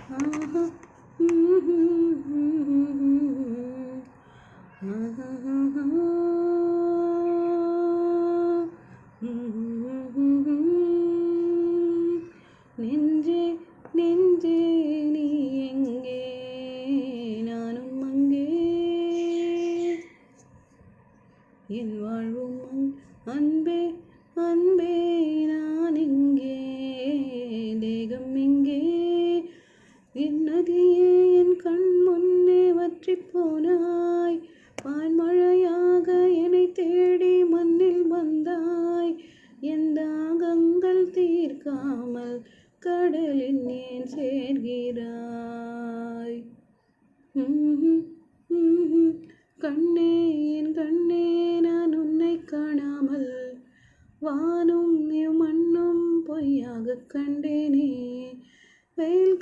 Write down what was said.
ஆஹா நெஞ்சே நெஞ்சே நீ எங்கே நானும் அங்கே என் வாழ்வும் அன்பே அன்பே நான் இங்கே தேகம் இங்கே என் நதியே என் கண் முன்னே வற்றி போனாய் பான்மழையாக என்னை தேடி மண்ணில் வந்தாய் என் தாகங்கள் தீர்க்காமல் கடலில் ஏன் சேர்கிறாய் கண்ணே என் கண்ணே நான் உன்னை காணாமல் வானும் மண்ணும் பொய்யாக கண்டேனே வெயில்